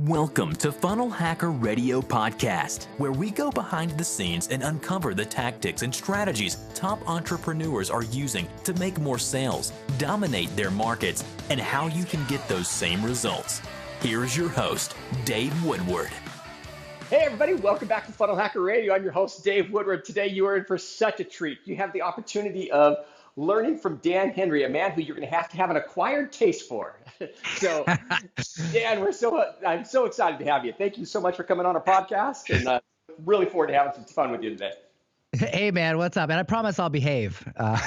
Welcome to Funnel Hacker Radio Podcast, where we go behind the scenes and uncover the tactics and strategies top entrepreneurs are using to make more sales, dominate their markets, and how you can get those same results. Here is your host, Dave Woodward. Hey everybody, welcome back to Funnel Hacker Radio. I'm your host, Dave Woodward. Today you are in for such a treat. You have the opportunity of learning from Dan Henry, a man who you're going to have an acquired taste for. So, Dan, I'm so excited to have you. Thank you so much for coming on our podcast, and really forward to having some fun with you today. Hey man, what's up? And I promise I'll behave. I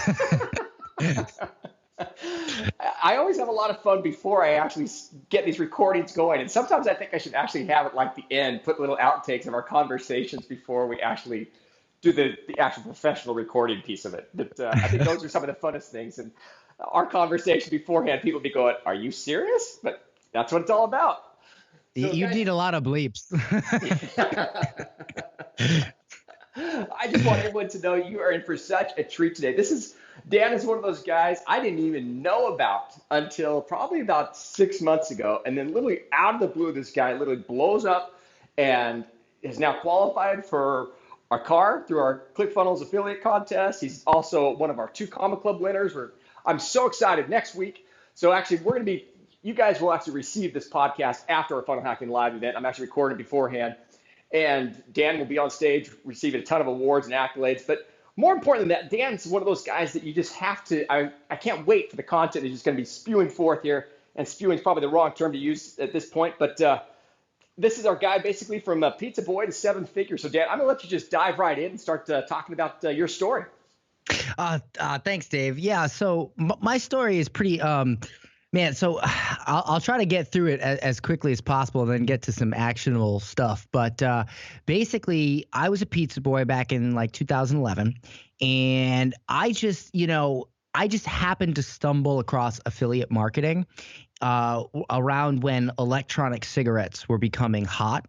always have a lot of fun before I actually get these recordings going, and sometimes I think I should actually have it like the end, put little outtakes of our conversations before we actually do the actual professional recording piece of it. But I think those are some of the funnest things. And our conversation beforehand, people be going, "Are you serious?" But that's what it's all about. So, you need a lot of bleeps. I just want everyone to know you are in for such a treat today. Dan is one of those guys I didn't even know about until probably about 6 months ago. And then literally out of the blue, this guy literally blows up and is now qualified for our car through our ClickFunnels affiliate contest. He's also one of our 2 Comma Club winners. I'm so excited next week. So actually, you guys will actually receive this podcast after our Funnel Hacking Live event. I'm actually recording it beforehand. And Dan will be on stage receiving a ton of awards and accolades. But more important than that, Dan's one of those guys that you just have to, I can't wait for the content he's just going to be spewing forth here. And spewing is probably the wrong term to use at this point. But this is our guy basically from a pizza boy to 7 figures. So Dan, I'm going to let you just dive right in and start talking about your story. Thanks, Dave. Yeah, so my story is pretty, man, so I'll try to get through it as quickly as possible and then get to some actionable stuff. But basically, I was a pizza boy back in like 2011, and I just happened to stumble across affiliate marketing around when electronic cigarettes were becoming hot.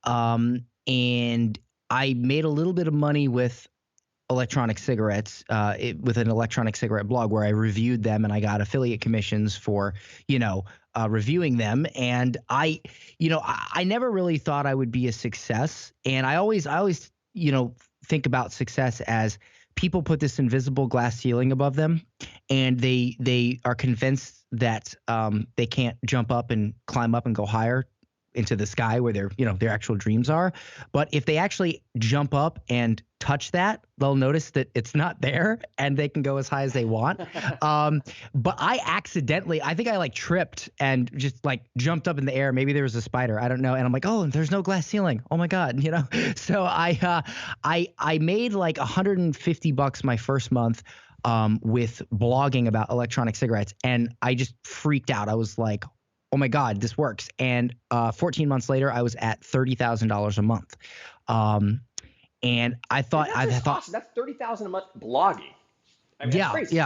And I made a little bit of money with electronic cigarettes with an electronic cigarette blog where I reviewed them, and I got affiliate commissions for reviewing them. And I never really thought I would be a success, and I always think about success as people put this invisible glass ceiling above them, and they are convinced that they can't jump up and climb up and go higher into the sky where their actual dreams are. But if they actually jump up and touch that, they'll notice that it's not there, and they can go as high as they want. But I think I like tripped and just like jumped up in the air. Maybe there was a spider, I don't know. And I'm like, oh, there's no glass ceiling. Oh my God, So I made like $150 my first month with blogging about electronic cigarettes, and I just freaked out. I was like, oh my God, this works. And 14 months later, I was at $30,000 a month. And I thought, awesome. That's $30,000 a month blogging. I mean, that's crazy.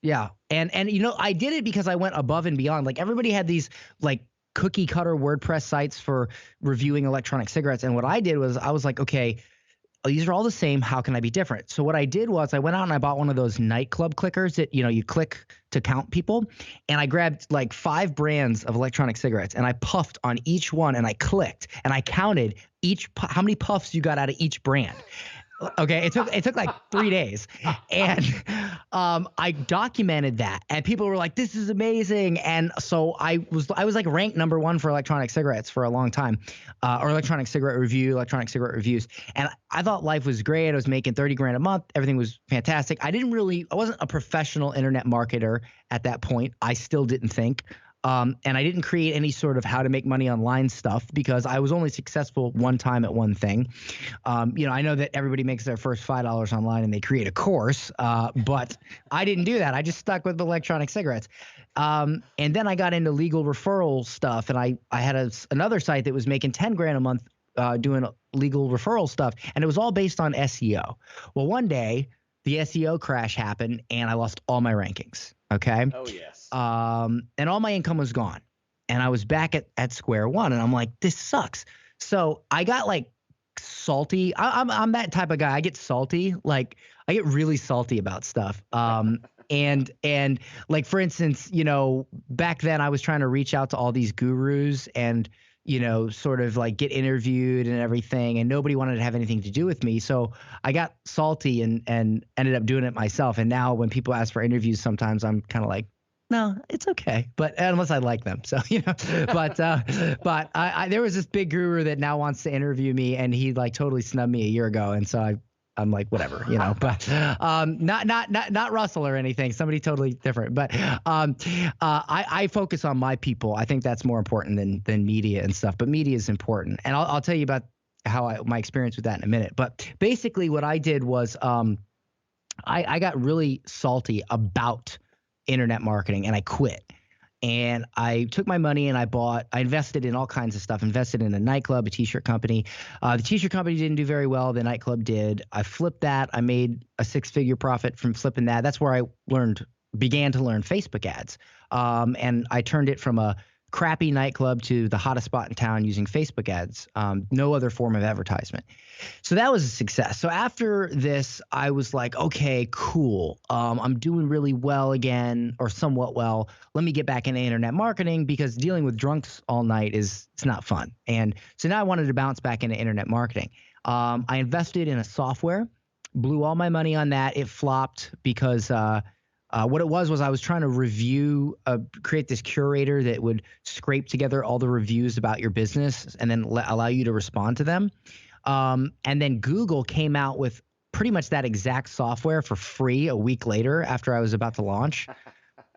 Yeah. And I did it because I went above and beyond. Like everybody had these like cookie cutter WordPress sites for reviewing electronic cigarettes. And what I did was I was like, okay, these are all the same. How can I be different? So what I did was I went out and I bought one of those nightclub clickers that, you click to count people. And I grabbed like 5 brands of electronic cigarettes, and I puffed on each one, and I clicked and I counted how many puffs you got out of each brand. Okay, it took like 3 days, and I documented that, and people were like, "This is amazing!" And so I was like ranked number 1 for electronic cigarettes for a long time, or electronic cigarette reviews, and I thought life was great. I was making $30,000 a month. Everything was fantastic. I wasn't a professional internet marketer at that point. I still didn't think. And I didn't create any sort of how to make money online stuff because I was only successful one time at one thing. I know that everybody makes their first $5 online and they create a course, but I didn't do that. I just stuck with electronic cigarettes. And then I got into legal referral stuff, and I had another site that was making $10,000 a month doing legal referral stuff, and it was all based on SEO. Well, one day the SEO crash happened, and I lost all my rankings. Okay. Oh yes. And all my income was gone, and I was back at square one, and I'm like, this sucks. So I got like salty. I'm that type of guy. I get salty. Like I get really salty about stuff. And like, for instance, back then I was trying to reach out to all these gurus and, sort of like get interviewed and everything, and nobody wanted to have anything to do with me. So I got salty and ended up doing it myself. And now when people ask for interviews, sometimes I'm kind of like, no, it's okay. But unless I like them. So, but there was this big guru that now wants to interview me, and he like totally snubbed me a year ago. And so I'm like, whatever, but not Russell or anything, somebody totally different. But I focus on my people. I think that's more important than media and stuff. But media is important, and I'll tell you about my experience with that in a minute. But basically, what I did was I got really salty about internet marketing, and I quit. And I took my money and I invested in all kinds of stuff, invested in a nightclub, a t-shirt company. The t-shirt company didn't do very well. The nightclub did. I flipped that. I made a 6-figure profit from flipping that. That's where I began to learn Facebook ads. And I turned it from a crappy nightclub to the hottest spot in town using Facebook ads. No other form of advertisement. So that was a success. So after this, I was like, okay, cool. I'm doing really well again, or somewhat well. Let me get back into internet marketing, because dealing with drunks all night it's not fun. And so now I wanted to bounce back into internet marketing. I invested in a software, blew all my money on that. It flopped because what it was I was trying to create this curator that would scrape together all the reviews about your business and then allow you to respond to them. And then Google came out with pretty much that exact software for free a week later after I was about to launch.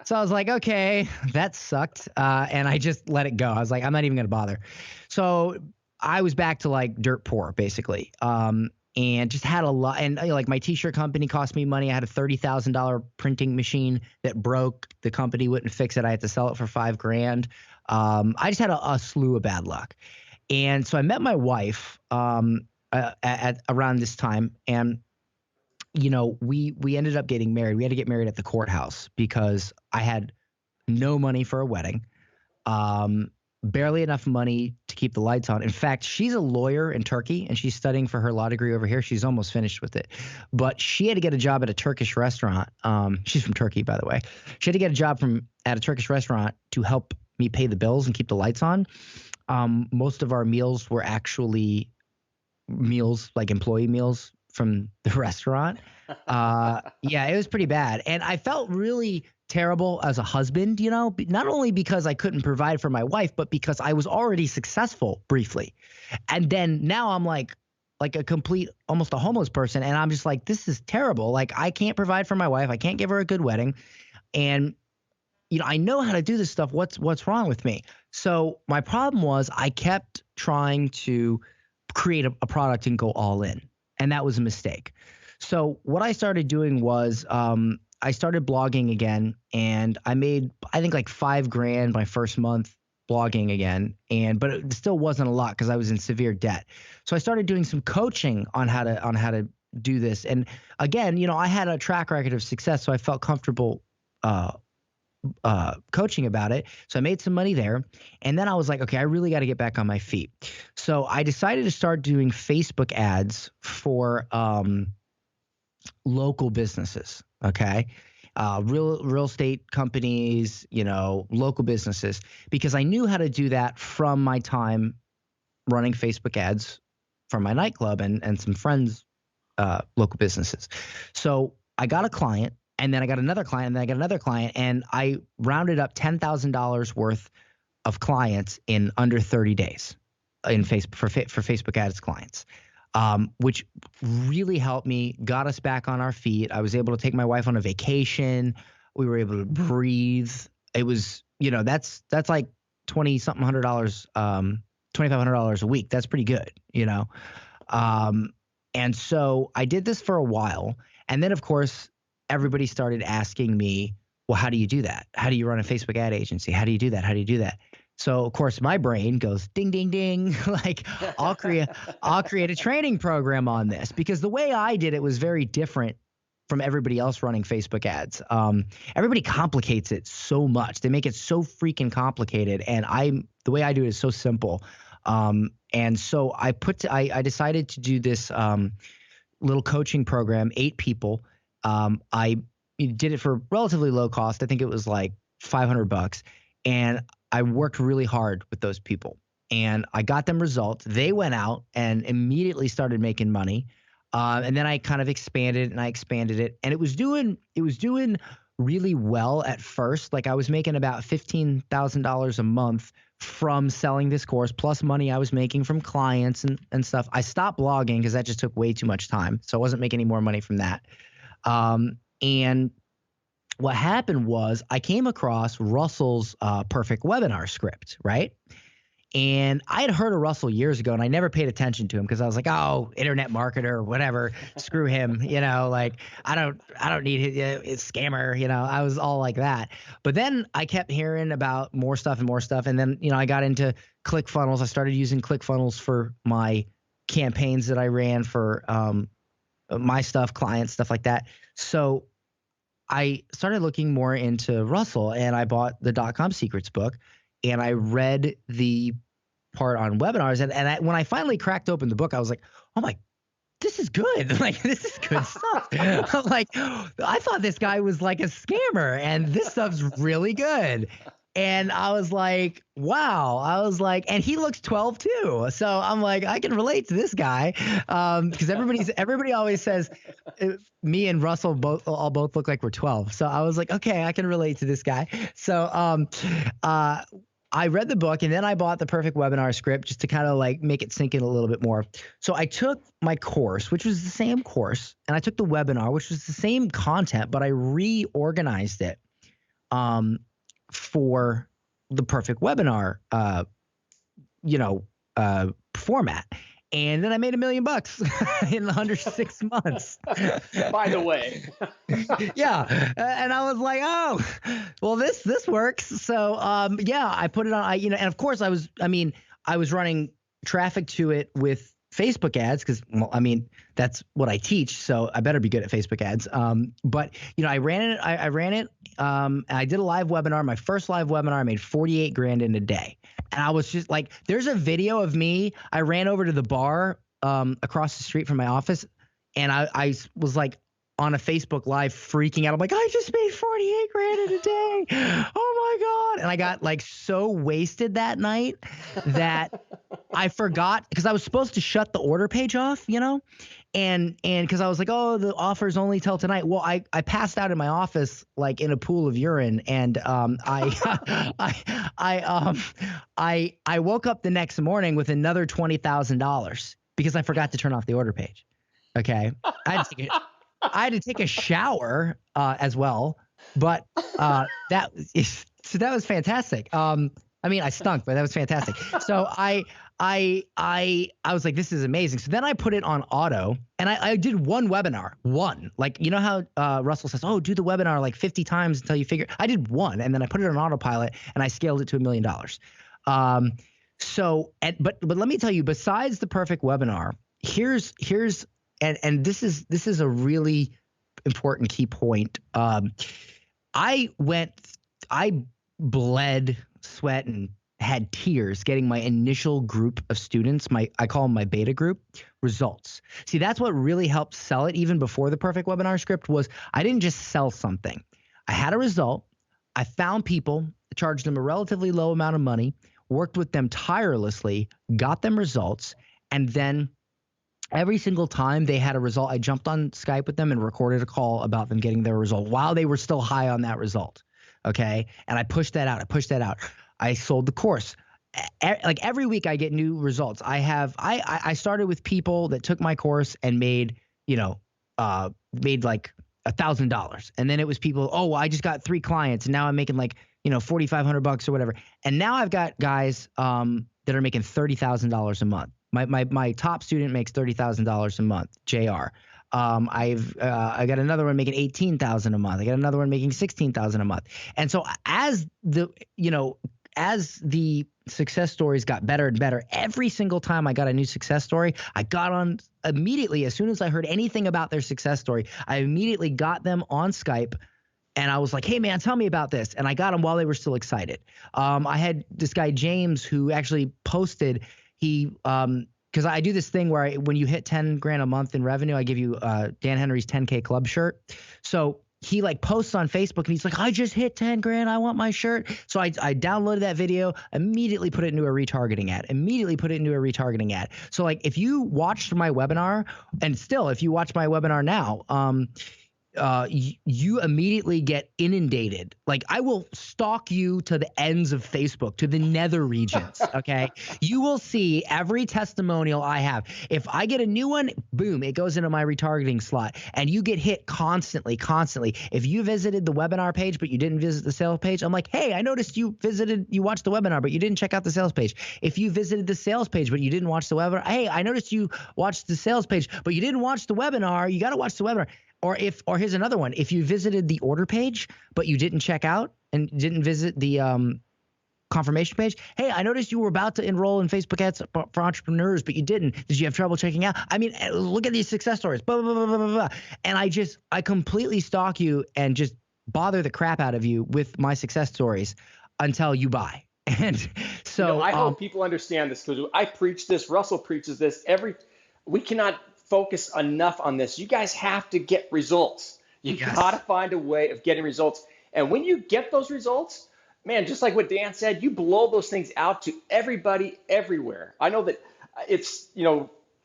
So I was like, okay, that sucked. And I just let it go. I was like, I'm not even going to bother. So I was back to like dirt poor, basically. And just had a lot. And like my t-shirt company cost me money. I had a $30,000 printing machine that broke. The company wouldn't fix it. I had to sell it for $5,000. I just had a slew of bad luck. And so I met my wife at around this time, and we ended up getting married. We had to get married at the courthouse because I had no money for a wedding, barely enough money to keep the lights on. In fact, she's a lawyer in Turkey, and she's studying for her law degree over here. She's almost finished with it, but she had to get a job at a Turkish restaurant. She's from Turkey, by the way. She had to get a job at a Turkish restaurant to help me pay the bills and keep the lights on. Most of our meals were actually meals, like employee meals from the restaurant. Yeah, it was pretty bad. And I felt really terrible as a husband, not only because I couldn't provide for my wife, but because I was already successful briefly. And then now I'm like a complete, almost a homeless person. And I'm just like, this is terrible. Like, I can't provide for my wife. I can't give her a good wedding. And I know how to do this stuff. What's wrong with me? So my problem was I kept trying to create a product and go all in. And that was a mistake. So what I started doing was I started blogging again, and I made, I think, like $5,000 my first month blogging again. But it still wasn't a lot because I was in severe debt. So I started doing some coaching on how to do this. And again, I had a track record of success, so I felt comfortable coaching about it. So I made some money there. And then I was like, okay, I really got to get back on my feet. So I decided to start doing Facebook ads for local businesses. Okay. Real estate companies, local businesses, because I knew how to do that from my time running Facebook ads for my nightclub and some friends, local businesses. So I got a client. And then I got another client, and then I got another client, and I rounded up $10,000 worth of clients in under 30 days in Facebook for Facebook ads clients, which really helped me, got us back on our feet. I was able to take my wife on a vacation. We were able to breathe. It was, that's like $2,500 a week. That's pretty good, And so I did this for a while, and then of course, everybody started asking me, well, how do you do that? How do you run a Facebook ad agency? How do you do that? How do you do that? So of course my brain goes ding, ding, ding. Like I'll create a training program on this, because the way I did it was very different from everybody else running Facebook ads. Everybody complicates it so much. They make it so freaking complicated. And the way I do it is so simple. And so I decided to do this little coaching program, 8 people. I did it for relatively low cost. I think it was like $500, and I worked really hard with those people. and I got them results. They went out and immediately started making money. And then I kind of expanded it, and it was doing really well at first. Like I was making about $15,000 a month from selling this course, plus money I was making from clients and stuff. I stopped blogging because that just took way too much time. So I wasn't making any more money from that. And what happened was I came across Russell's perfect webinar script, right? And I had heard of Russell years ago, and I never paid attention to him because I was like, oh, internet marketer, whatever, screw him, like I don't need it's scammer, I was all like that. But then I kept hearing about more stuff, and then I got into ClickFunnels. I started using ClickFunnels for my campaigns that I ran for my stuff, clients, stuff like that. So I started looking more into Russell, and I bought the .com Secrets book. And I read the part on webinars, and when I finally cracked open the book, I was like, oh my, this is good. Like, this is good stuff. I'm like, I thought this guy was like a scammer, and this stuff's really good. And I was like, wow. And he looks 12 too. So I'm like, I can relate to this guy. Because everybody always says me and Russell both look like we're 12. So I was like, okay, I can relate to this guy. So I read the book, and then I bought the perfect webinar script just to kind of like make it sink in a little bit more. So I took my course, which was the same course, and I took the webinar, which was the same content, but I reorganized it for the perfect webinar, format. And then I made $1 million in under 6 months. By the way. Yeah. And I was like, oh, well, this works. So, I put it on, and of course I was running traffic to it with Facebook ads because, that's what I teach. So I better be good at Facebook ads. But I ran it. I did a live webinar. My first live webinar, I made $48,000 in a day. And I was just like, there's a video of me. I ran over to the bar across the street from my office, and I was like on a Facebook Live freaking out. I'm like, I just made $48,000 in a day. Oh my God. And I got like so wasted that night that I forgot, because I was supposed to shut the order page off, and because I was like, oh, the offer's only till tonight. Well, I passed out in my office like in a pool of urine, and I woke up the next morning with another $20,000 because I forgot to turn off the order page. Okay, I had to take a shower as well, but that was fantastic. I stunk, but that was fantastic. So I was like, this is amazing. So then I put it on auto, and I did one webinar, like, how Russell says, oh, do the webinar like 50 times until you figure. I did one, and then I put it on autopilot, and I scaled it to $1 million. But let me tell you, besides the perfect webinar, here's and this is a really important key point. I bled, sweat, and had tears getting my initial group of students, I call them my beta group, results. See, that's what really helped sell it even before the perfect webinar script. Was I didn't just sell something. I had a result. I found people, charged them a relatively low amount of money, worked with them tirelessly, got them results, and then every single time they had a result, I jumped on Skype with them and recorded a call about them getting their result while they were still high on that result. Okay. And I pushed that out. I sold the course. Like every week I get new results. I started with people that took my course and made like $1,000. And then it was people, oh, I just got 3 clients and now I'm making like, $4,500 or whatever. And now I've got guys that are making $30,000 a month. My top student makes $30,000 a month, JR. I got another one making $18,000 a month. I got another one making $16,000 a month. And so as the success stories got better and better, every single time I got a new success story, I got on immediately. As soon as I heard anything about their success story, I immediately got them on Skype. And I was like, hey, man, tell me about this. And I got them while they were still excited. I had this guy, James, who actually posted, because I do this thing where when you hit $10,000 a month in revenue, I give you Dan Henry's 10K club shirt. So he like posts on Facebook and he's like, I just hit 10 grand. I want my shirt. So I downloaded that video, immediately put it into a retargeting ad, So like if you watched my webinar, and still, if you watch my webinar now, you immediately get inundated. Like I will stalk you to the ends of Facebook, to the nether regions. Okay. You will see every testimonial I have. If I get a new one, boom, it goes into my retargeting slot, and you get hit constantly. If you visited the webinar page, but you didn't visit the sales page, I'm like, hey, I noticed you watched the webinar, but you didn't check out the sales page. If you visited the sales page, but you didn't watch the webinar, hey, I noticed you watched the sales page, but you didn't watch the webinar. You got to watch the webinar. Or here's another one. If you visited the order page, but you didn't check out and didn't visit the confirmation page, hey, I noticed you were about to enroll in Facebook ads for entrepreneurs, but you didn't. Did you have trouble checking out? I mean, look at these success stories. Blah, blah, blah, blah, blah, blah. And I completely stalk you and just bother the crap out of you with my success stories until you buy. And so I hope people understand this, because I preach this. Russell preaches this. We cannot focus enough on this. You guys have to get results. You got to find a way of getting results. And when you get those results, man, just like what Dan said, you blow those things out to everybody everywhere. I know that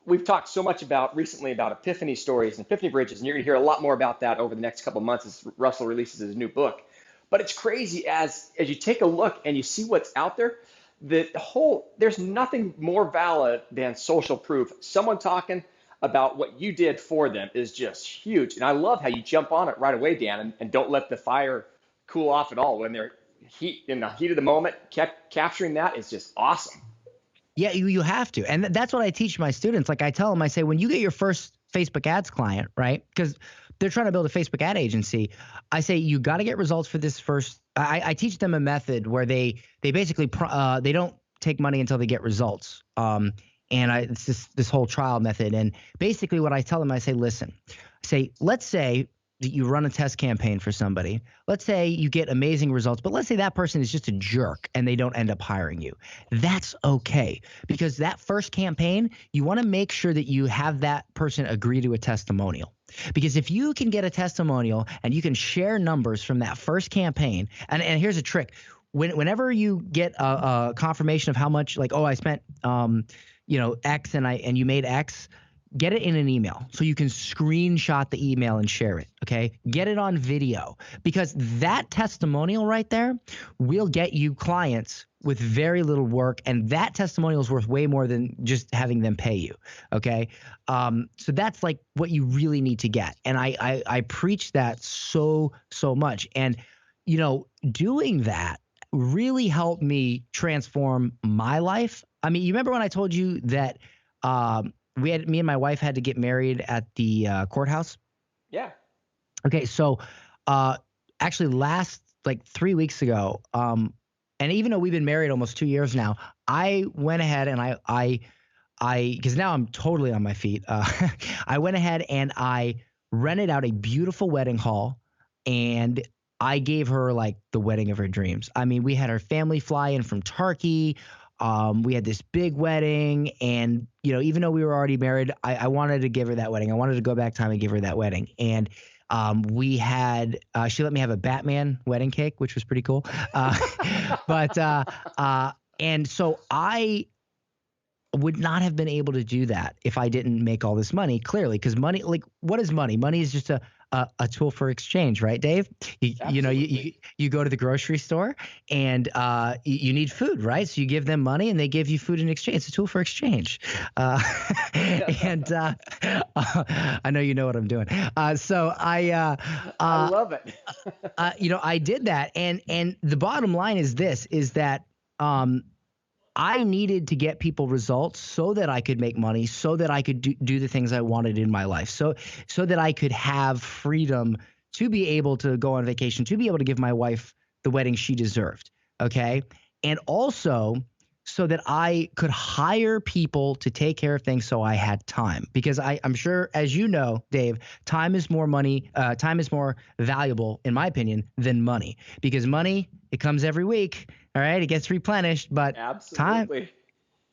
we've talked so much recently about epiphany stories and epiphany bridges, and you're going to hear a lot more about that over the next couple of months as Russell releases his new book. But it's crazy as you take a look and you see what's out there. There's nothing more valid than social proof. Someone talking about what you did for them is just huge. And I love how you jump on it right away, Dan, and don't let the fire cool off at all when they're in the heat of the moment. Capturing that is just awesome. Yeah, you have to. And that's what I teach my students. Like I tell them, I say, when you get your first Facebook ads client, right? Because they're trying to build a Facebook ad agency. I say, you got to get results for this first. I teach them a method where they basically, they don't take money until they get results. It's this whole trial method. And basically what I tell them, I say, listen, let's say that you run a test campaign for somebody. Let's say you get amazing results, but let's say that person is just a jerk and they don't end up hiring you. That's okay, because that first campaign, you want to make sure that you have that person agree to a testimonial. Because if you can get a testimonial and you can share numbers from that first campaign, and here's a trick. Whenever you get a confirmation of how much, like, oh, I spent X and you made X, get it in an email so you can screenshot the email and share it. Okay. Get it on video, because that testimonial right there will get you clients with very little work. And that testimonial is worth way more than just having them pay you. Okay. So that's like what you really need to get. And I preach that so much. And, doing that really helped me transform my life. I mean, you remember when I told you that, me and my wife had to get married at the courthouse? Yeah. Okay. So, actually last like 3 weeks ago, and even though we've been married almost 2 years now, I went ahead and because now I'm totally on my feet. I went ahead and I rented out a beautiful wedding hall, and I gave her like the wedding of her dreams. I mean, we had her family fly in from Turkey. We had this big wedding, and even though we were already married, I wanted to give her that wedding. I wanted to go back time and give her that wedding. And we had she let me have a Batman wedding cake, which was pretty cool. And so I would not have been able to do that if I didn't make all this money, clearly, because money, like, what is money? Money is just a tool for exchange, right, Dave? You go to the grocery store and you need food, right? So you give them money and they give you food in exchange. It's a tool for exchange. And I know you know what I'm doing. So I love it. I did that, and the bottom line is this: is that I needed to get people results so that I could make money, so that I could do the things I wanted in my life, so that I could have freedom to be able to go on vacation, to be able to give my wife the wedding she deserved, okay? And also so that I could hire people to take care of things so I had time. Because I'm sure, as you know, Dave, time is more valuable, in my opinion, than money. Because money, it comes every week. All right, it gets replenished, but absolutely.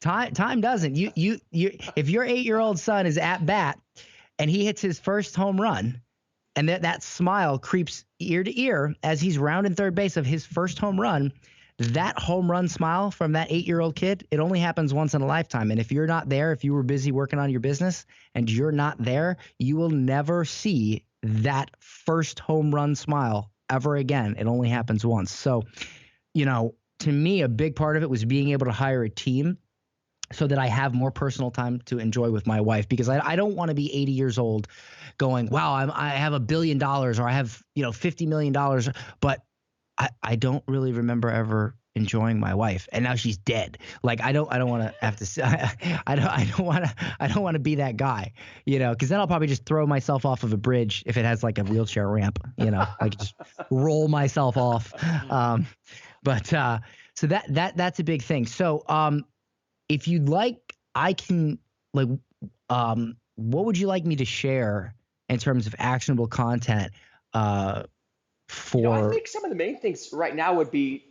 Time doesn't. You if your 8-year-old son is at bat and he hits his first home run, And that smile creeps ear to ear as he's rounding third base of his first home run. That home run smile from that 8-year-old kid, it only happens once in a lifetime. And if you're not there, if you were busy working on your business and you're not there, you will never see that first home run smile ever again. It only happens once. So, to me, a big part of it was being able to hire a team so that I have more personal time to enjoy with my wife, because I don't want to be 80 years old going, wow, I have $1 billion or I have, $50 million, but I don't really remember ever enjoying my wife, and now she's dead. Like I don't want to have to say, I don't want to be that guy, because then I'll probably just throw myself off of a bridge if it has like a wheelchair ramp, like just roll myself off. So that's a big thing. So if you'd like, I can what would you like me to share in terms of actionable content? I think some of the main things right now would be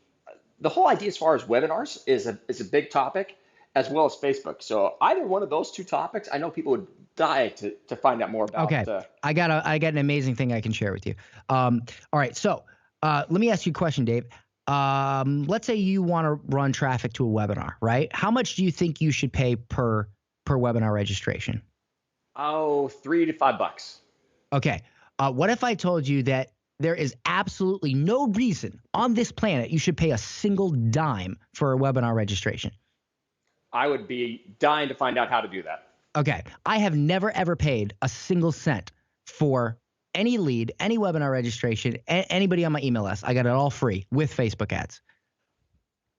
the whole idea as far as webinars is a big topic, as well as Facebook. So either one of those two topics, I know people would die to find out more about. Okay, I got an amazing thing I can share with you. All right, so let me ask you a question, Dave. Let's say you want to run traffic to a webinar, right? How much do you think you should pay per webinar registration? Oh, $3 to $5. Okay. What if I told you that there is absolutely no reason on this planet you should pay a single dime for a webinar registration? I would be dying to find out how to do that. Okay. I have never, ever paid a single cent for any lead, any webinar registration, anybody on my email list. I got it all free with Facebook ads.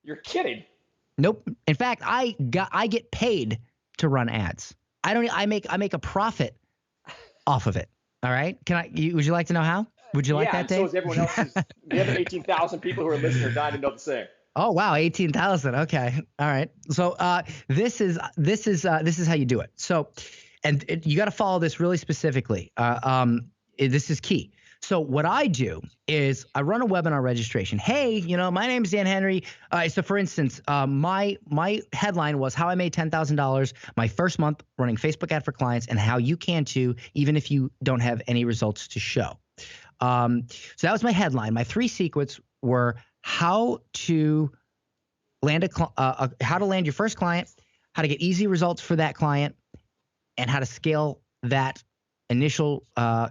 You're kidding. Nope. In fact, I get paid to run ads. I make a profit off of it. All right. Would you like to know how? Would you like that, Dave? So is everyone else. The other 18,000 people who are listening are dying to know the same. Oh wow, 18,000. Okay, all right. So this is how you do it. So, and you got to follow this really specifically. This is key. So what I do is I run a webinar registration. Hey, my name is Dan Henry. So for instance, my headline was how I made $10,000 my first month running Facebook ad for clients, and how you can too, even if you don't have any results to show. So that was my headline. My 3 secrets were how to land how to land your first client, how to get easy results for that client, and how to scale that initial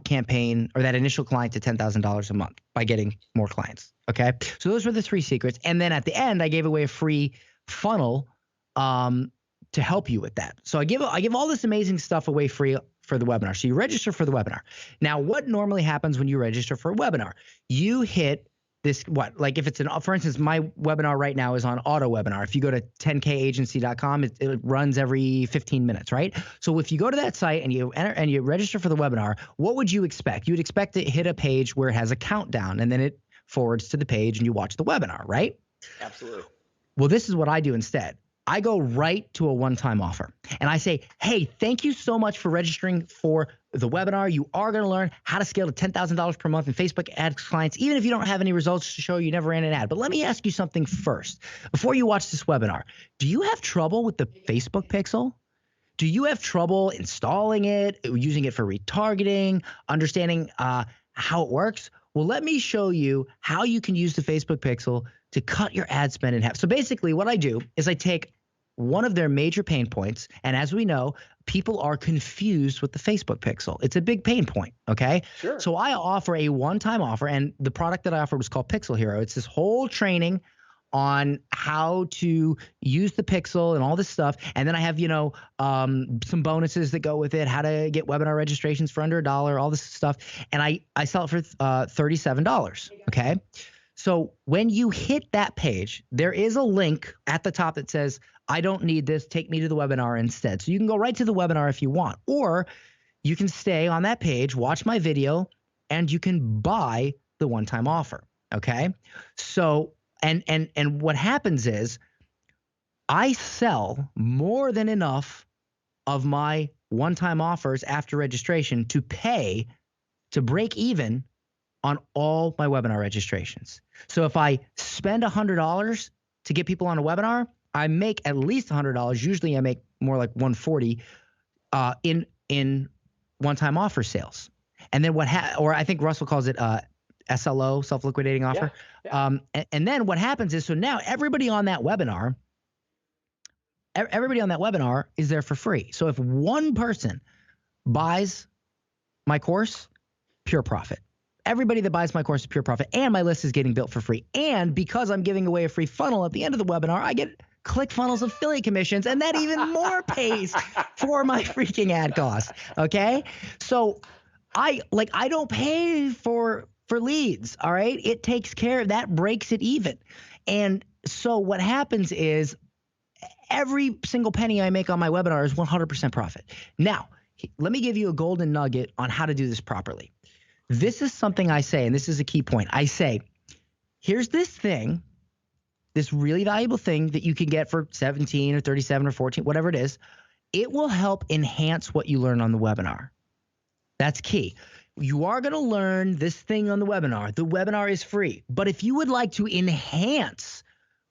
campaign or that initial client to $10,000 a month by getting more clients. Okay. So those were the 3 secrets. And then at the end, I gave away a free funnel to help you with that. So I give all this amazing stuff away free for the webinar. So you register for the webinar. Now, what normally happens when you register for a webinar? You hit this, like if it's for instance, my webinar right now is on auto webinar. If you go to 10kagency.com, it runs every 15 minutes, right? So if you go to that site and you enter and you register for the webinar, what would you expect? You would expect to hit a page where it has a countdown, and then it forwards to the page and you watch the webinar, right? Absolutely. Well, this is what I do instead. I go right to a one-time offer and I say, hey, thank you so much for registering for the webinar. You are going to learn how to scale to $10,000 per month in Facebook ad clients, even if you don't have any results to show, you never ran an ad. But let me ask you something first. Before you watch this webinar, do you have trouble with the Facebook pixel? Do you have trouble installing it, using it for retargeting, understanding how it works? Well, let me show you how you can use the Facebook pixel to cut your ad spend in half. So basically what I do is I take one of their major pain points, and as we know, people are confused with the Facebook pixel. It's a big pain point, okay? Sure. So I offer a one-time offer, and the product that I offered was called Pixel Hero. It's this whole training on how to use the pixel and all this stuff. And then I have, some bonuses that go with it, how to get webinar registrations for under $1, all this stuff. And I sell it for $37, okay? So when you hit that page, there is a link at the top that says, I don't need this, take me to the webinar instead. So you can go right to the webinar if you want, or you can stay on that page, watch my video, and you can buy the one-time offer, okay? So, and what happens is I sell more than enough of my one-time offers after registration to pay to break even on all my webinar registrations. So if I spend $100 to get people on a webinar, I make at least $100. Usually I make more like $140 in one-time offer sales. And then or I think Russell calls it SLO, self-liquidating offer. Yeah. And then what happens is, so now everybody on that webinar is there for free. So if one person buys my course, pure profit. Everybody that buys my course is pure profit, and my list is getting built for free. And because I'm giving away a free funnel at the end of the webinar, I get ClickFunnels affiliate commissions, and that even more pays for my freaking ad costs. Okay, so I don't pay for leads. All right, it takes care of that, breaks it even. And so what happens is every single penny I make on my webinar is 100% profit. Now, let me give you a golden nugget on how to do this properly. This is something I say, and this is a key point. I say, here's this thing, this really valuable thing that you can get for 17 or 37 or 14, whatever it is. It will help enhance what you learn on the webinar. That's key. You are going to learn this thing on the webinar. The webinar is free. But if you would like to enhance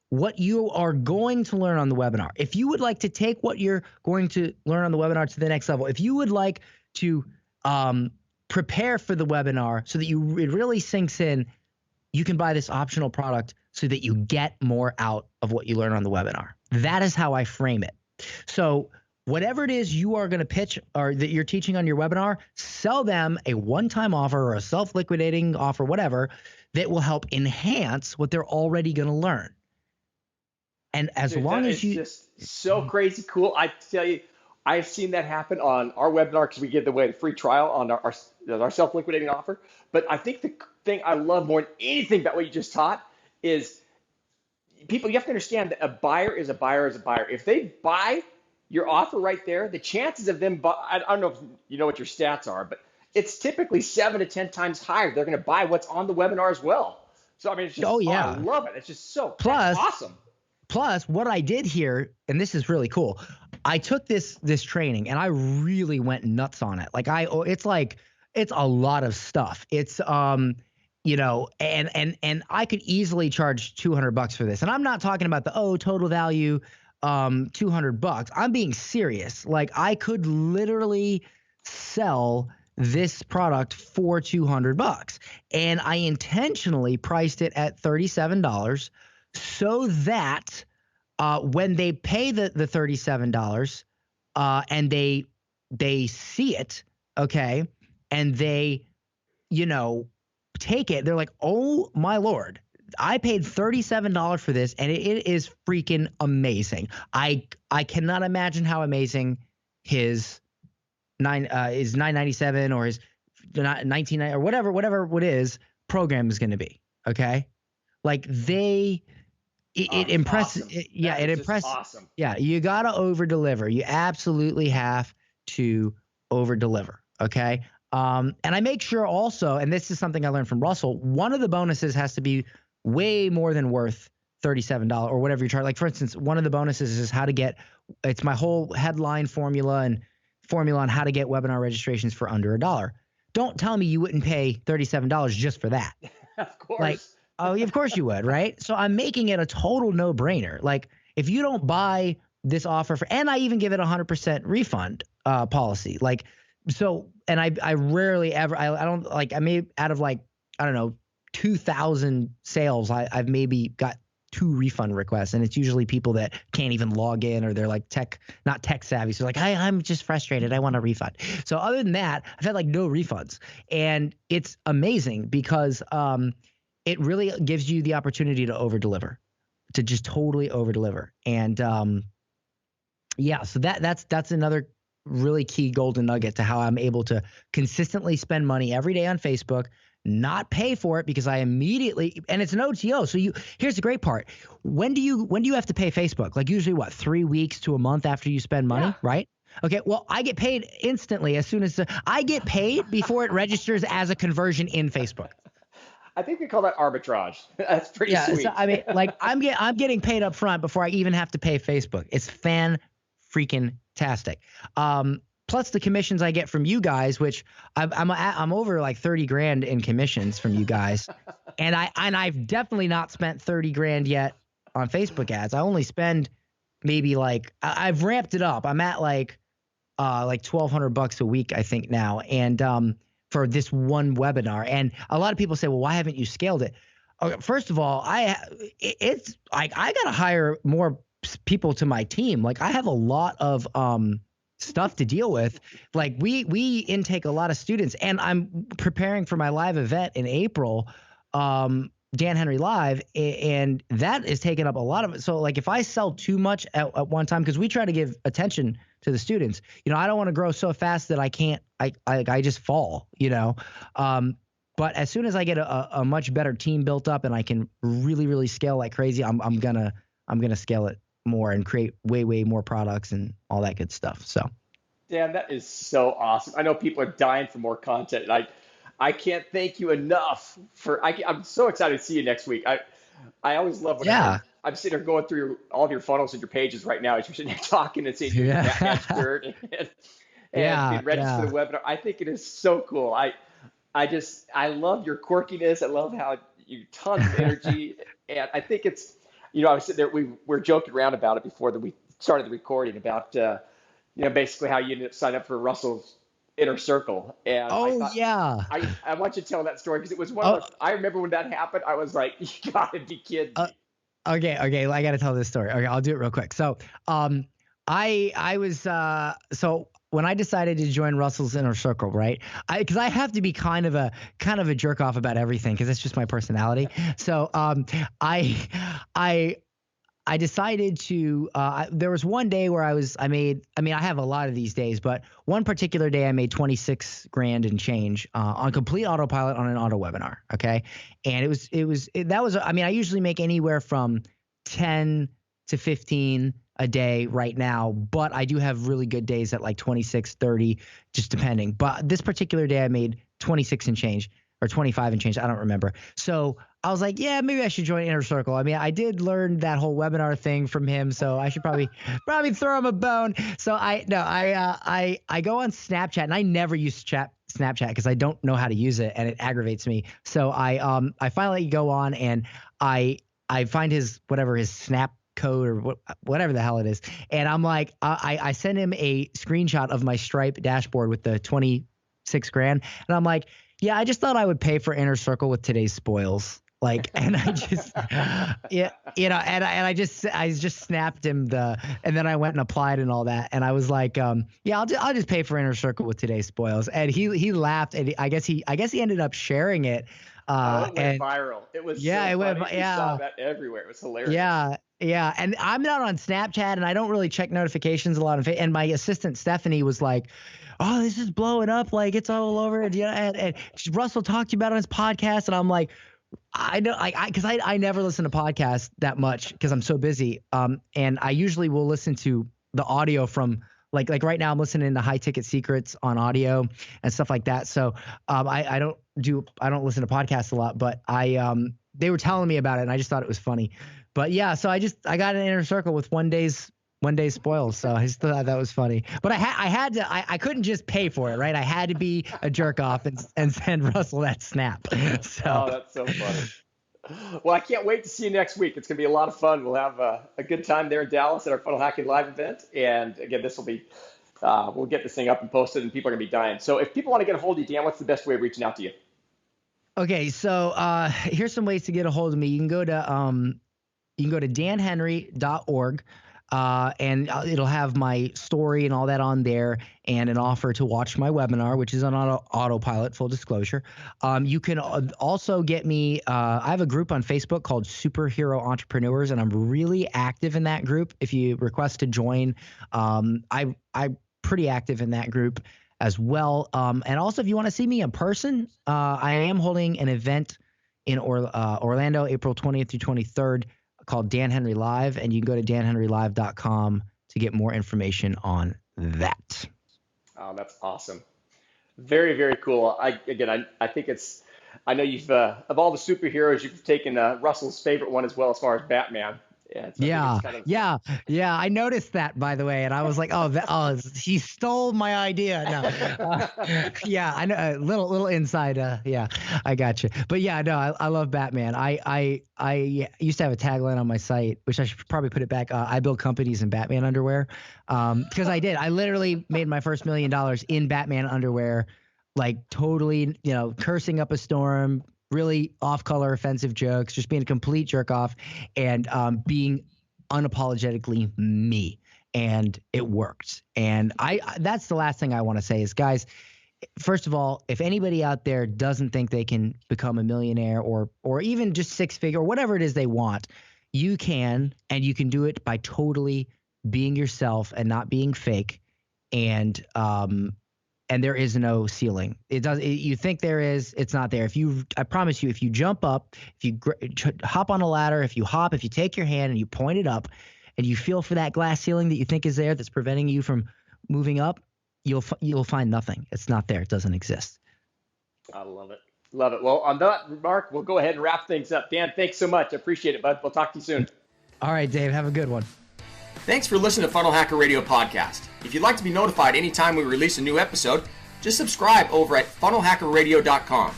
what you are going to learn on the webinar, if you would like to take what you're going to learn on the webinar to the next level, if you would like to prepare for the webinar so that it really sinks in, you can buy this optional product so that you get more out of what you learn on the webinar. That is how I frame it. So whatever it is you are going to pitch or that you're teaching on your webinar, sell them a one-time offer or a self-liquidating offer, whatever, that will help enhance what they're already going to learn. And as long as you... It's just so crazy cool. I tell you, I've seen that happen on our webinar because we give away the free trial on our self-liquidating offer. But I think the thing I love more than anything about what you just taught is people, you have to understand that a buyer is a buyer is a buyer. If they buy your offer right there, the chances of them I don't know if you know what your stats are, but it's typically 7 to 10 times higher. They're going to buy what's on the webinar as well. So, I mean, it's just, I love it. It's just so awesome. Plus, what I did here, and this is really cool, I took this training and I really went nuts on it. It's a lot of stuff. It's and I could easily charge $200 for this. And I'm not talking about the total value $200. I'm being serious. Like, I could literally sell this product for $200, and I intentionally priced it at $37 so that when they pay the $37 and they see it, okay, and they take it, they're like, oh my Lord, I paid $37 for this, and it is freaking amazing. I cannot imagine how amazing his $997 or his $19 or whatever it is program is going to be. Okay, like it impresses. Awesome. It impresses. Awesome. Yeah, you gotta over deliver. You absolutely have to over deliver. Okay. And I make sure also, and this is something I learned from Russell, one of the bonuses has to be way more than worth $37 or whatever you charge. Like, for instance, one of the bonuses is it's my whole headline formula on how to get webinar registrations for under $1. Don't tell me you wouldn't pay $37 just for that. Of course. Like, oh, of course you would, right? So I'm making it a total no-brainer. Like, if you don't buy this offer and I even give it 100% refund policy. Like, so, and I rarely ever, I don't, like, I may, out of like, I don't know, 2,000 sales, I've maybe got 2 refund requests, and it's usually people that can't even log in, or they're like not tech savvy. So like, I'm just frustrated, I want a refund. So other than that, I've had like no refunds, and it's amazing because it really gives you the opportunity to over deliver, to just totally over deliver. And so that's another really key golden nugget to how I'm able to consistently spend money every day on Facebook, not pay for it because I immediately, and it's an OTO. So here's the great part. When do you have to pay Facebook? Like, usually 3 weeks to a month after you spend money, right? Okay. Well, I get paid instantly as soon as I get paid before it registers as a conversion in Facebook. I think we call that arbitrage. That's pretty sweet. So, I mean, like, I'm getting paid up front before I even have to pay Facebook. It's fan-freaking-tastic. Plus the commissions I get from you guys, which I'm over like 30 grand in commissions from you guys, and I've definitely not spent 30 grand yet on Facebook ads. I only spend maybe I've ramped it up. I'm at like $1,200 a week, I think now, and for this one webinar. And a lot of people say, well, why haven't you scaled it? Okay, first of all, I got to hire more people to my team. Like I have a lot of stuff to deal with. Like we intake a lot of students, and I'm preparing for my live event in April, Dan Henry Live, and that is taking up a lot of it. So like if I sell too much at one time, because we try to give attention to the students, I don't want to grow so fast that I just fall, but as soon as I get a much better team built up and I can really, really scale like crazy, I'm gonna scale it more and create way more products and all that good stuff. So, Dan, that is so awesome. I know people are dying for more content, and I can't thank you enough for. I'm so excited to see you next week. I always love when I'm sitting here going through all of your funnels and your pages right now as you're sitting here talking and seeing your Batman shirt and being ready for the webinar. I think it is so cool. I love your quirkiness. I love how you tons of energy, and I think it's, I was sitting there. We were joking around about it before we started the recording about, basically how you ended up signing up for Russell's Inner Circle. And I want you to tell that story because it was one of those. I remember when that happened. I was like, you gotta be kidding me. Okay. I got to tell this story. Okay, I'll do it real quick. So, I was when I decided to join Russell's Inner Circle, right? Because I have to be kind of a jerk off about everything because that's just my personality. So, I decided to. There was one day where I have a lot of these days, but one particular day I made 26 grand and change on complete autopilot on an auto webinar. Okay, and I usually make anywhere from 10 to 15 a day right now, but I do have really good days at like 26, 30, just depending. But this particular day I made 26 and change, or 25 and change. I don't remember. So I was like, yeah, maybe I should join Inner Circle. I mean, I did learn that whole webinar thing from him, so I should probably throw him a bone. So I go on Snapchat, and I never use Snapchat because I don't know how to use it and it aggravates me. So I finally go on and I find his Snap code or whatever the hell it is, and I'm like, I send him a screenshot of my Stripe dashboard with the 26 grand, and I'm like, yeah, I just thought I would pay for Inner Circle with today's spoils. Like, and I just, and I just snapped him and then I went and applied and all that. And I was like, yeah, I'll just pay for Inner Circle with today's spoils. And he laughed, and I guess he ended up sharing it. It went viral. It was so funny. You saw that everywhere. It was hilarious. Yeah. And I'm not on Snapchat, and I don't really check notifications a lot. And my assistant Stephanie was like, oh, this is blowing up. Like, it's all over. And Russell talked to you about it on his podcast. And I'm like, I know, because I never listen to podcasts that much because I'm so busy. And I usually will listen to the audio from like right now I'm listening to High Ticket Secrets on audio and stuff like that. So I don't listen to podcasts a lot, but they were telling me about it and I just thought it was funny. But yeah, so I got an Inner Circle with one day's spoils. So I just thought that was funny. But I couldn't just pay for it, right? I had to be a jerk off and send Russell that snap. So. Oh, that's so funny. Well, I can't wait to see you next week. It's going to be a lot of fun. We'll have a good time there in Dallas at our Funnel Hacking Live event. And again, this will be, we'll get this thing up and posted and people are going to be dying. So if people want to get a hold of you, Dan, what's the best way of reaching out to you? Okay. So here's some ways to get a hold of me. You can go to danhenry.org. And it'll have my story and all that on there, and an offer to watch my webinar, which is on autopilot, full disclosure. You can also get me, I have a group on Facebook called Superhero Entrepreneurs, and I'm really active in that group. If you request to join, I'm pretty active in that group as well. And also, if you want to see me in person, I am holding an event in Orlando, April 20th through 23rd, called Dan Henry Live, and you can go to danhenrylive.com to get more information on that. Oh, that's awesome. Very, very cool. I think I know you've, of all the superheroes, you've taken Russell's favorite one as well, as far as Batman. Yeah. I noticed that, by the way, and I was like, he stole my idea. No, yeah, I know, a little inside. Yeah, I got you. But yeah, no, I love Batman. I used to have a tagline on my site, which I should probably put it back. I build companies in Batman underwear, because I did. I literally made my first $1 million in Batman underwear, like totally, cursing up a storm, really off-color offensive jokes, just being a complete jerk off, and being unapologetically me. And it worked. And that's the last thing I want to say is, guys, first of all, if anybody out there doesn't think they can become a millionaire or even just six-figure or whatever it is they want, you can, and you can do it by totally being yourself and not being fake. And there is no ceiling. You think there is, it's not there. I promise you, if you jump up, if you hop on a ladder, if you take your hand and you point it up, and you feel for that glass ceiling that you think is there that's preventing you from moving up, you'll find nothing. It's not there. It doesn't exist. I love it. Love it. Well, on that remark, we'll go ahead and wrap things up. Dan, thanks so much. I appreciate it, bud. We'll talk to you soon. All right, Dave. Have a good one. Thanks for listening to Funnel Hacker Radio Podcast. If you'd like to be notified anytime we release a new episode, just subscribe over at funnelhackerradio.com.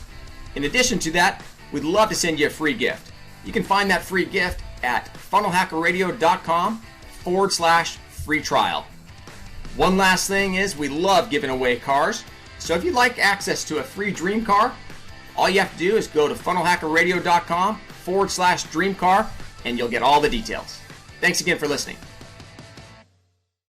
In addition to that, we'd love to send you a free gift. You can find that free gift at funnelhackerradio.com/free trial. One last thing is we love giving away cars. So if you'd like access to a free dream car, all you have to do is go to funnelhackerradio.com/dream car and you'll get all the details. Thanks again for listening.